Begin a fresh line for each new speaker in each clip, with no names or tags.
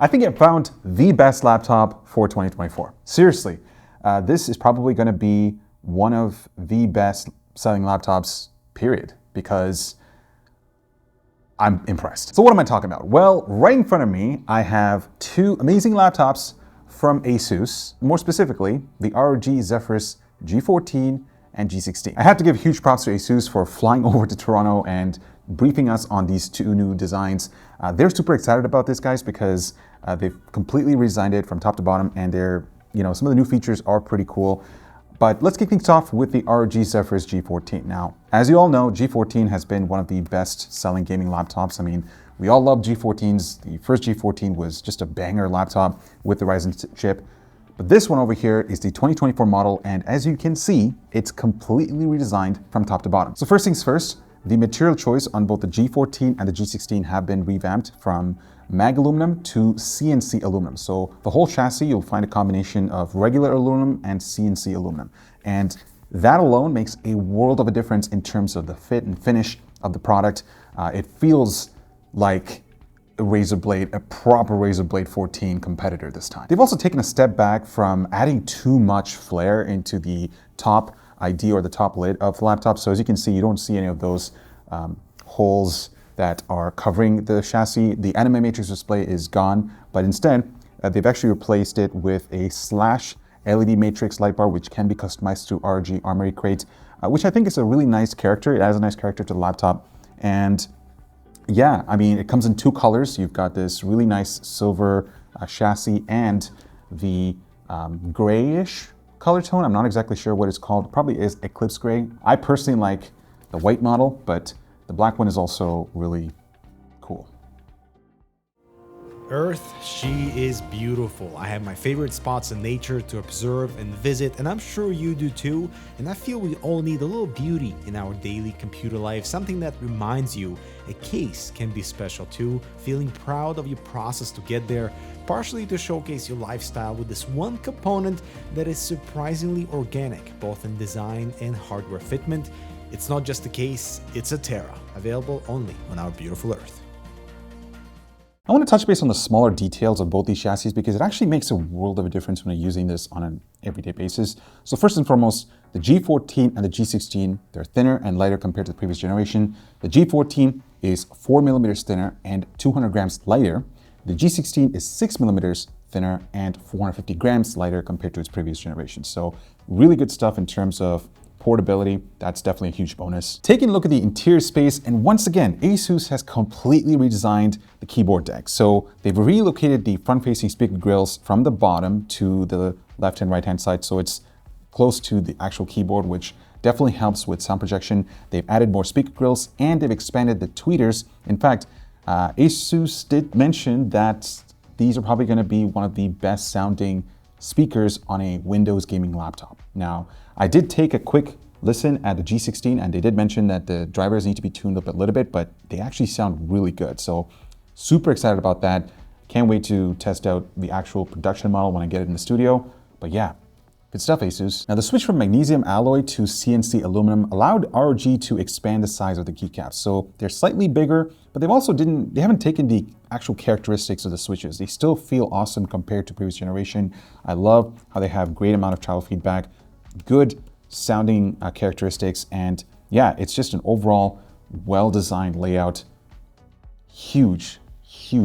I think I found the best laptop for 2024. Seriously, this is probably going to be one of the best selling laptops, period, because I'm impressed. So what am I talking about? Well, right in front of me, I have two amazing laptops from Asus, more specifically, the ROG Zephyrus G14 and G16. I have to give huge props to Asus for flying over to Toronto and briefing us on these two new designs. They're super excited about this, guys, because they've completely redesigned it from top to bottom, and some of the new features are pretty cool. But let's kick things off with the ROG Zephyrus G14. Now, as you all know, G14 has been one of the best-selling gaming laptops. I mean, we all love G14s. The first G14 was just a banger laptop with the Ryzen chip. But this one over here is the 2024 model, and as you can see, it's completely redesigned from top to bottom. So first things first, the material choice on both the G14 and the G16 have been revamped from mag aluminum to CNC aluminum. So the whole chassis, you'll find a combination of regular aluminum and CNC aluminum. And that alone makes a world of a difference in terms of the fit and finish of the product. It feels like a Razer Blade, a proper Razer Blade 14 competitor this time. They've also taken a step back from adding too much flare into the top ID or the top lid of the laptop. So as you can see, you don't see any of those holes that are covering the chassis. The anime matrix display is gone, but instead they've actually replaced it with a slash LED matrix light bar, which can be customized through ROG Armory Crate, which I think is a really nice character. It adds a nice character to the laptop. And yeah, I mean, it comes in two colors. You've got this really nice silver chassis and the grayish color tone. I'm not exactly sure what it's called. It probably is Eclipse Gray. I personally like the white model, but the black one is also really cool.
Earth, she is beautiful. I have my favorite spots in nature to observe and visit, and I'm sure you do too. And I feel we all need a little beauty in our daily computer life, something that reminds you a case can be special too, feeling proud of your process to get there, partially to showcase your lifestyle with this one component that is surprisingly organic, both in design and hardware fitment. It's not just a case, it's a Terra, available only on our beautiful Earth.
I want to touch base on the smaller details of both these chassis because it actually makes a world of a difference when you're using this on an everyday basis. So first and foremost, the G14 and the G16, they're thinner and lighter compared to the previous generation. The G14 is 4 millimeters thinner and 200 grams lighter. The G16 is 6 millimeters thinner and 450 grams lighter compared to its previous generation. So really good stuff in terms of portability. That's definitely a huge bonus. Taking a look at the interior space, and once again, Asus has completely redesigned the keyboard deck. So they've relocated the front-facing speaker grills from the bottom to the left and right-hand side, so it's close to the actual keyboard, which definitely helps with sound projection. They've added more speaker grills and they've expanded the tweeters. In fact, Asus did mention that these are probably going to be one of the best sounding speakers on a Windows gaming laptop. Now, I did take a quick listen at the G16 and they did mention that the drivers need to be tuned up a little bit, but they actually sound really good. So super excited about that. Can't wait to test out the actual production model when I get it in the studio. But yeah, good stuff, Asus. Now the switch from magnesium alloy to CNC aluminum allowed ROG to expand the size of the keycaps. So they're slightly bigger, but they haven't taken the actual characteristics of the switches. They still feel awesome compared to previous generation. I love how they have great amount of child feedback, good sounding characteristics, and yeah, it's just an overall well-designed layout. Huge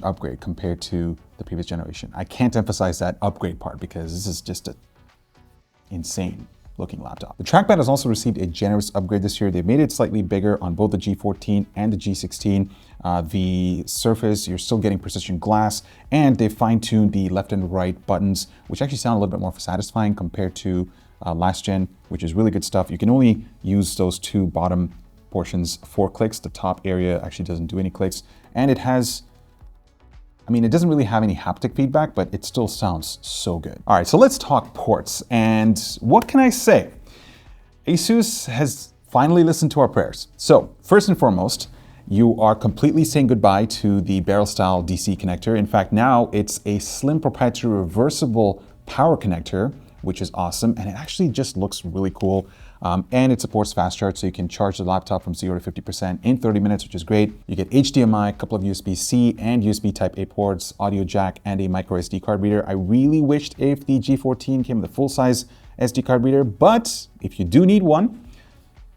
upgrade compared to the previous generation. I can't emphasize that upgrade part because this is just an insane looking laptop. The trackpad has also received a generous upgrade this year. They've made it slightly bigger on both the G14 and the G16. The surface, you're still getting precision glass, and they've fine-tuned the left and right buttons, which actually sound a little bit more satisfying compared to last gen, which is really good stuff. You can only use those two bottom portions 4 clicks. The top area actually doesn't do any clicks. And it has, I mean, it doesn't really have any haptic feedback, but it still sounds so good. All right, so let's talk ports. And what can I say? Asus has finally listened to our prayers. So first and foremost, you are completely saying goodbye to the barrel style DC connector. In fact, now it's a slim proprietary reversible power connector which is awesome. And it actually just looks really cool. And it supports fast charge, so you can charge the laptop from 0 to 50% in 30 minutes, which is great. You get HDMI, a couple of USB-C and USB Type-A ports, audio jack, and a micro SD card reader. I really wished if the G14 came with a full-size SD card reader, but if you do need one,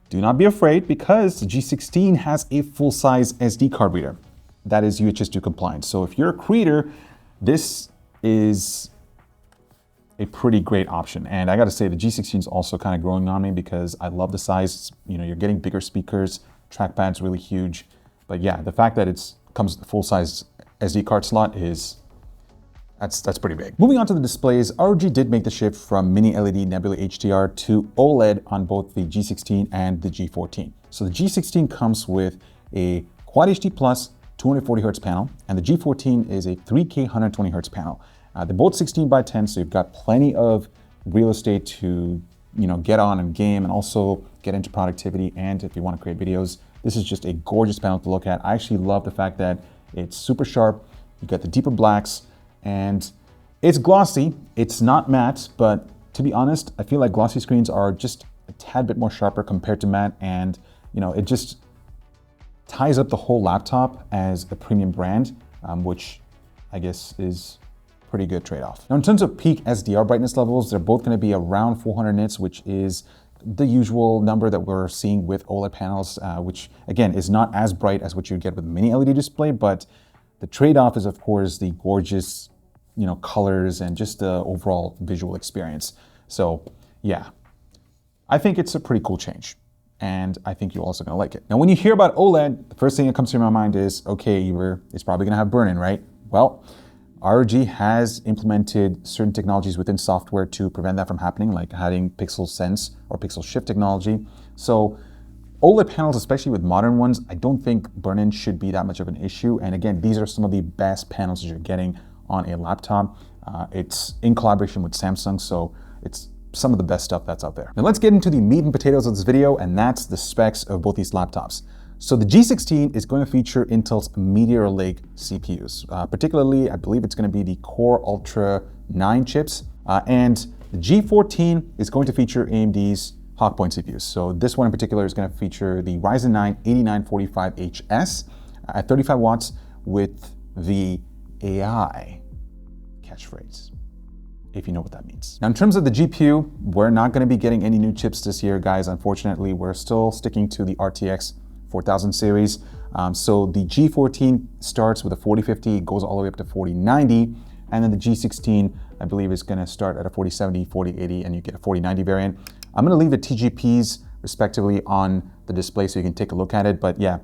do not be afraid, because the G16 has a full-size SD card reader that is UHS 2 compliant. So if you're a creator, this is a pretty great option. And I gotta say, the G16 is also kind of growing on me because I love the size. You know, you're getting bigger speakers, trackpad's really huge. But yeah, the fact that it comes with a full-size SD card slot is, that's pretty big. Moving on to the displays, ROG did make the shift from Mini LED Nebula HDR to OLED on both the G16 and the G14. So the G16 comes with a Quad HD Plus 240 Hz panel, and the G14 is a 3K 120 Hz panel. They're both 16 by 10, so you've got plenty of real estate to, you know, get on and game and also get into productivity. And if you want to create videos, this is just a gorgeous panel to look at. I actually love the fact that it's super sharp. You got the deeper blacks and it's glossy. It's not matte, but to be honest, I feel like glossy screens are just a tad bit more sharper compared to matte. And, you know, it just ties up the whole laptop as a premium brand, which I guess is pretty good trade-off. Now, in terms of peak SDR brightness levels, they're both going to be around 400 nits, which is the usual number that we're seeing with OLED panels, which again is not as bright as what you'd get with a mini LED display, but the trade-off is of course the gorgeous, you know, colors and just the overall visual experience. So yeah, I think it's a pretty cool change, and I think you're also gonna like it. Now, when you hear about OLED, the first thing that comes to my mind is, okay, it's probably gonna have burn-in, right? Well, ROG has implemented certain technologies within software to prevent that from happening, like adding pixel sense or pixel shift technology. So OLED panels, especially with modern ones, I don't think burn-in should be that much of an issue. And again, these are some of the best panels that you're getting on a laptop. It's in collaboration with Samsung, so it's some of the best stuff that's out there. Now let's get into the meat and potatoes of this video, and that's the specs of both these laptops. So the G16 is going to feature Intel's Meteor Lake CPUs. Particularly, I believe it's going to be the Core Ultra 9 chips. And the G14 is going to feature AMD's Hawk Point CPUs. So this one in particular is going to feature the Ryzen 9 8945HS at 35 watts with the AI catchphrase, if you know what that means. Now, in terms of the GPU, we're not going to be getting any new chips this year, guys. Unfortunately, we're still sticking to the RTX 4000 series. So the G14 starts with a 4050, goes all the way up to 4090, and then the G16, I believe, is going to start at a 4070, 4080, and you get a 4090 variant. I'm going to leave the TGPs respectively on the display so you can take a look at it. But yeah,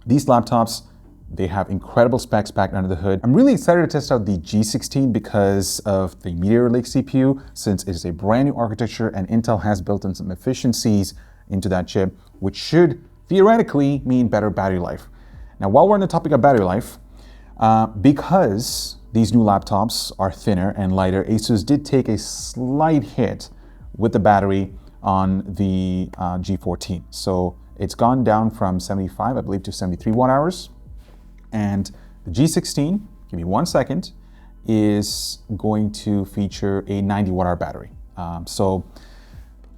these laptops, they have incredible specs packed under the hood. I'm really excited to test out the G16 because of the Meteor Lake CPU, since it is a brand new architecture and Intel has built in some efficiencies into that chip, which should theoretically mean better battery life. Now, while we're on the topic of battery life, because these new laptops are thinner and lighter, ASUS did take a slight hit with the battery on the G14. So it's gone down from 75, I believe, to 73 watt hours. And the G16, give me 1 second, is going to feature a 90 watt hour battery. So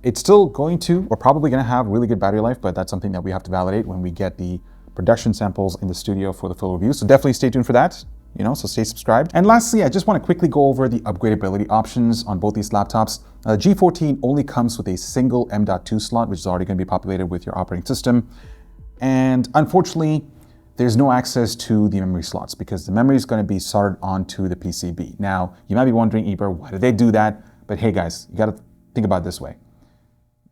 it's still we're probably going to have really good battery life, but that's something that we have to validate when we get the production samples in the studio for the full review. So definitely stay tuned for that, so stay subscribed. And lastly, I just want to quickly go over the upgradability options on both these laptops. G14 only comes with a single M.2 slot, which is already going to be populated with your operating system. And unfortunately, there's no access to the memory slots because the memory is going to be soldered onto the PCB. Now, you might be wondering, Eber, why did they do that? But hey guys, you got to think about it this way.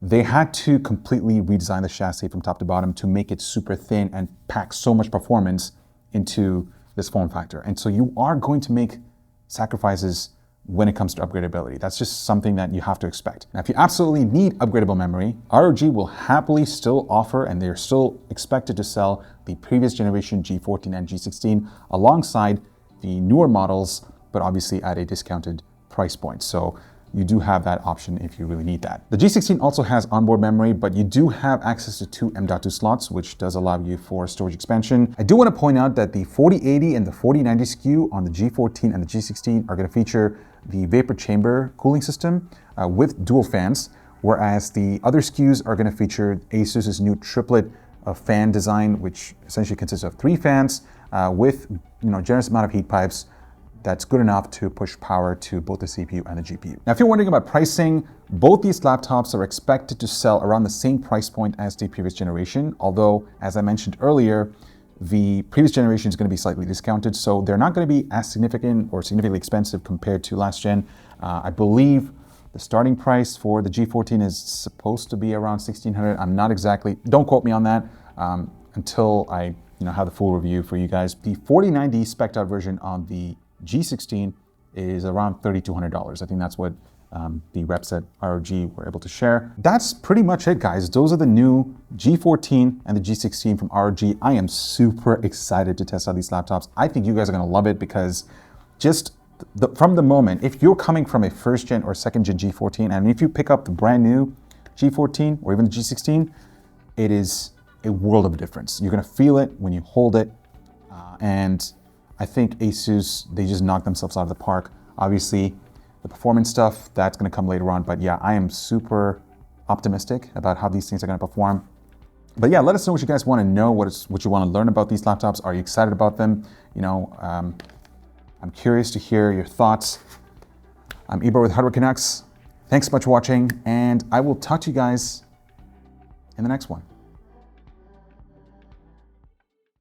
They had to completely redesign the chassis from top to bottom to make it super thin and pack so much performance into this form factor. And so you are going to make sacrifices when it comes to upgradability. That's just something that you have to expect. Now, if you absolutely need upgradable memory, ROG will happily still offer, and they're still expected to sell, the previous generation G14 and G16 alongside the newer models, but obviously at a discounted price point. So you do have that option if you really need that. The G16 also has onboard memory, but you do have access to two M.2 slots, which does allow you for storage expansion. I do want to point out that the 4080 and the 4090 SKU on the G14 and the G16 are going to feature the vapor chamber cooling system with dual fans, whereas the other SKUs are going to feature Asus's new triplet fan design, which essentially consists of 3 fans with generous amount of heat pipes that's good enough to push power to both the CPU and the GPU. Now, if you're wondering about pricing, both these laptops are expected to sell around the same price point as the previous generation, although, as I mentioned earlier, the previous generation is going to be slightly discounted, so they're not going to be as significant or significantly expensive compared to last gen. I believe the starting price for the G14 is supposed to be around $1,600. I'm not exactly, don't quote me on that until I have the full review for you guys. The 4090 spec'd out version on the G16 is around $3,200. I think that's what the reps at ROG were able to share. That's pretty much it, guys. Those are the new G14 and the G16 from ROG. I am super excited to test out these laptops. I think you guys are going to love it because just from the moment, if you're coming from a first gen or second gen G14, and if you pick up the brand new G14 or even the G16, it is a world of a difference. You're going to feel it when you hold it, and I think Asus, they just knocked themselves out of the park. Obviously, the performance stuff, that's going to come later on. But yeah, I am super optimistic about how these things are going to perform. But yeah, let us know what you guys want to know, what you want to learn about these laptops. Are you excited about them? I'm curious to hear your thoughts. I'm Ibra with Hardware Canucks. Thanks so much for watching, and I will talk to you guys in the next one.